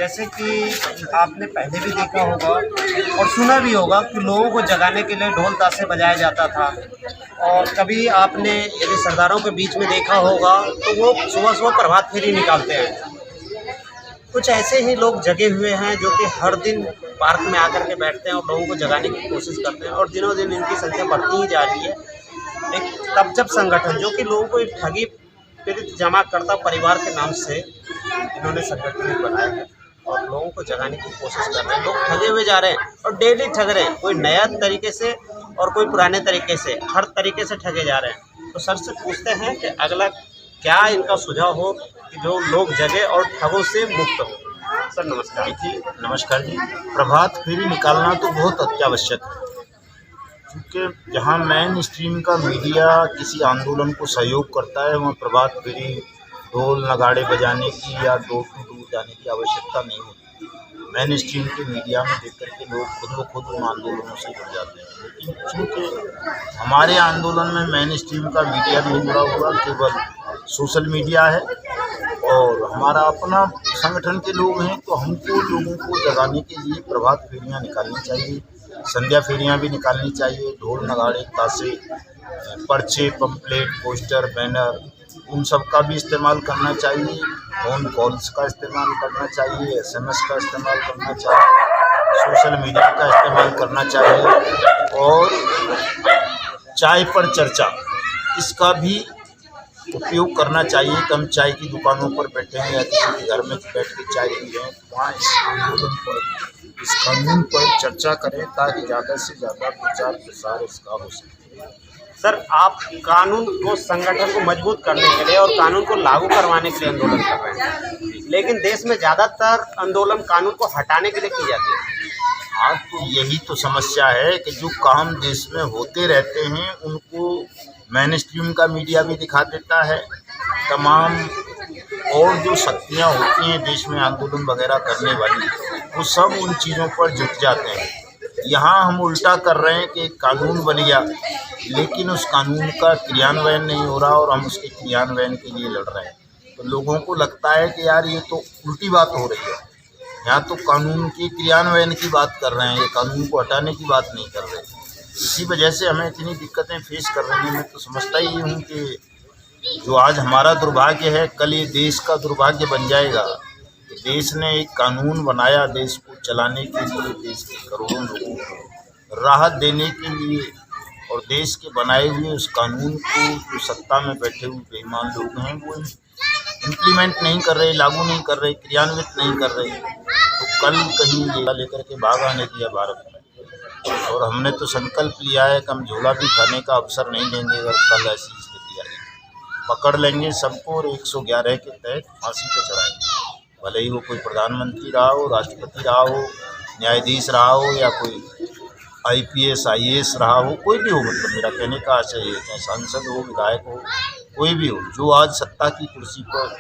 जैसे कि आपने पहले भी देखा होगा और सुना भी होगा कि लोगों को जगाने के लिए ढोल ताशे बजाया जाता था। और कभी आपने यदि सरदारों के बीच में देखा होगा तो वो सुबह सुबह प्रभात फेरी निकालते हैं। कुछ ऐसे ही लोग जगे हुए हैं जो कि हर दिन पार्क में आकर के बैठते हैं और लोगों को जगाने की कोशिश करते हैं, और दिनों दिन इनकी संख्या बढ़ती ही जा रही है। एक तबजब संगठन जो कि लोगों को एक ठगी पीड़ित जमा करता परिवार के नाम से इन्होंने संगठन बनाया है और लोगों को जगाने की कोशिश कर रहे हैं। लोग ठगे हुए जा रहे हैं और डेली ठग रहे हैं, कोई नया तरीके से और कोई पुराने तरीके से, हर तरीके से ठगे जा रहे हैं। तो सर से पूछते हैं कि अगला क्या इनका सुझाव हो कि जो लोग जगे और ठगों से मुक्त हो। सर नमस्कार। जी नमस्कार जी। प्रभात फेरी निकालना तो बहुत अत्यावश्यक है, क्योंकि जहाँ मेन स्ट्रीम का मीडिया किसी आंदोलन को सहयोग करता है वहाँ प्रभात फेरी ढोल नगाड़े बजाने की या डोर टू डोर जाने की आवश्यकता नहीं होती। मेन स्ट्रीम के मीडिया में देख करके लोग खुद ब खुद उन आंदोलनों से जुड़ जाते हैं। लेकिन चूँकि हमारे आंदोलन में मेन स्ट्रीम का मीडिया नहीं जुड़ा हुआ, केवल सोशल मीडिया है और हमारा अपना संगठन के लोग हैं, तो हमको लोगों को जगाने के लिए प्रभात फेरियाँ निकालनी चाहिए, संध्या फेरियाँ भी निकालनी चाहिए। ढोल नगाड़े ताशे पर्चे पम्पलेट पोस्टर बैनर उन सब का भी इस्तेमाल करना चाहिए। फ़ोन कॉल्स का इस्तेमाल करना चाहिए, SMS का इस्तेमाल करना चाहिए, सोशल मीडिया का इस्तेमाल करना चाहिए और चाय पर चर्चा इसका भी उपयोग करना चाहिए। कि हम चाय की दुकानों पर बैठे हैं या किसी के घर में बैठ के चाय पी रहे हैं तो वहाँ इस आंदोलन पर, इस कानून पर चर्चा करें ताकि ज़्यादा से ज़्यादा प्रचार प्रसार इसका हो सके। सर आप कानून को, संगठन को मजबूत करने के लिए और कानून को लागू करवाने के लिए आंदोलन कर रहे हैं, लेकिन देश में ज़्यादातर आंदोलन कानून को हटाने के लिए की जाती है। हाँ, तो यही तो समस्या है कि जो काम देश में होते रहते हैं उनको मेन स्ट्रीम का मीडिया भी दिखा देता है। तमाम और जो शक्तियाँ होती हैं देश में आंदोलन वगैरह करने वाली, वो सब उन चीज़ों पर जुट जाते हैं। यहाँ हम उल्टा कर रहे हैं कि कानून बन गया लेकिन उस कानून का क्रियान्वयन नहीं हो रहा और हम उसके क्रियान्वयन के लिए लड़ रहे हैं। तो लोगों को लगता है कि यार ये तो उल्टी बात हो रही है, यहाँ तो कानून के क्रियान्वयन की बात कर रहे हैं, ये कानून को हटाने की बात नहीं कर रहे। इसी वजह से हमें इतनी दिक्कतें फेस करने में, मैं तो समझता ही हूँ कि जो आज हमारा दुर्भाग्य है कल ये देश का दुर्भाग्य बन जाएगा। देश ने एक कानून बनाया देश को चलाने के लिए, देश के करोड़ों लोगों को राहत देने के लिए, और देश के बनाए हुए उस कानून को जो सत्ता में बैठे हुए बेईमान लोग हैं वो इम्प्लीमेंट नहीं कर रहे, लागू नहीं कर रहे, क्रियान्वित नहीं कर रहे। तो कल कहीं ये लेकर के भाग आने दिया भारत में, और हमने तो संकल्प लिया है कि हम झोला भी खाने का अवसर नहीं देंगे अगर कल ऐसी स्थिति आई। पकड़ लेंगे सबको और 111 के तहत फांसी पर चढ़ाएंगे, भले ही वो कोई प्रधानमंत्री रहा हो, राष्ट्रपति रहा हो, न्यायाधीश रहा हो या कोई IPS IAS रहा हो, कोई भी हो। मतलब मेरा कहने का आशय ये है, चाहे सांसद हो, विधायक हो, कोई भी हो, जो आज सत्ता की कुर्सी पर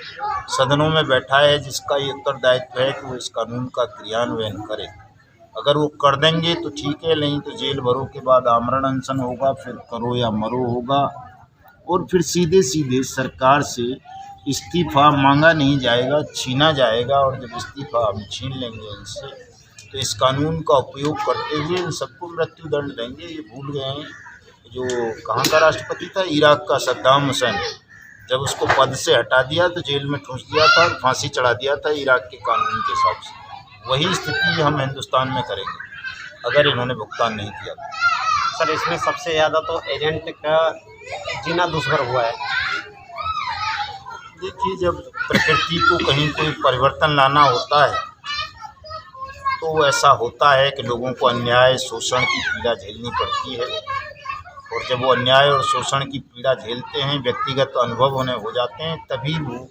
सदनों में बैठा है, जिसका ये उत्तरदायित्व है कि वो इस कानून का क्रियान्वयन करे। अगर वो कर देंगे तो ठीक है, नहीं तो जेल भरो के बाद आमरण अनशन होगा, फिर करो या मरो होगा, और फिर सीधे सीधे सरकार से इस्तीफ़ा मांगा नहीं जाएगा, छीना जाएगा। और जब इस्तीफ़ा हम छीन लेंगे इनसे तो इस कानून का उपयोग करते हुए इन सबको मृत्यु दंड देंगे। ये भूल गए हैं जो कहाँ का राष्ट्रपति था, इराक का सद्दाम हुसैन, जब उसको पद से हटा दिया तो जेल में ठूंस दिया था, फांसी चढ़ा दिया था इराक के कानून के हिसाब से। वही स्थिति हम हिंदुस्तान में करेंगे अगर इन्होंने भुगतान नहीं किया। सर इसमें सबसे ज़्यादा तो एजेंट का जीना दुष्कर हुआ है। देखिए, जब प्रकृति को कहीं कोई परिवर्तन लाना होता है तो ऐसा होता है कि लोगों को अन्याय शोषण की पीड़ा झेलनी पड़ती है, और जब वो अन्याय और शोषण की पीड़ा झेलते हैं, व्यक्तिगत अनुभव उन्हें हो जाते हैं, तभी वो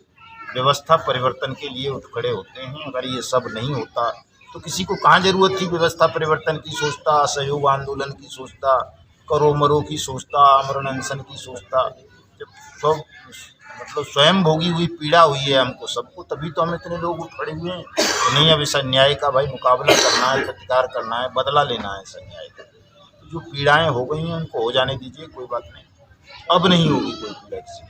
व्यवस्था परिवर्तन के लिए उठ खड़े होते हैं। अगर ये सब नहीं होता तो किसी को कहाँ ज़रूरत थी व्यवस्था परिवर्तन की सोचता, असहयोग आंदोलन की सोचता, करो मरो की सोचता, आमरण अनशन की सोचता। जब सब मतलब स्वयं भोगी हुई पीड़ा हुई है हमको सबको, तभी तो हम इतने लोग उठ खड़े हुए हैं। तो नहीं, अब इस अन्याय का भाई मुकाबला करना है, प्रतिकार करना है, बदला लेना है इस अन्याय का। तो जो पीड़ाएं हो गई हैं उनको हो जाने दीजिए, कोई बात नहीं, अब नहीं होगी कोई पीड़ा किसी।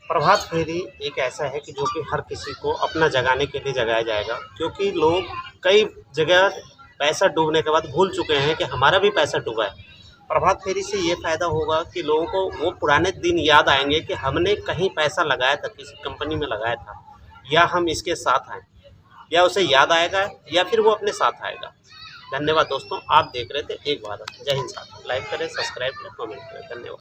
प्रभात फेरी एक ऐसा है कि जो कि हर किसी को अपना जगाने के लिए जगाया जाएगा, क्योंकि लोग कई जगह पैसा डूबने के बाद भूल चुके हैं कि हमारा भी पैसा डूबा है। प्रभात फेरी से ये फ़ायदा होगा कि लोगों को वो पुराने दिन याद आएंगे कि हमने कहीं पैसा लगाया था, किसी कंपनी में लगाया था, या हम इसके साथ हैं, या उसे याद आएगा या फिर वो अपने साथ आएगा। धन्यवाद दोस्तों, आप देख रहे थे एक भारत। जय हिंद साथियों। लाइक करें, सब्सक्राइब करें, कमेंट करें। धन्यवाद।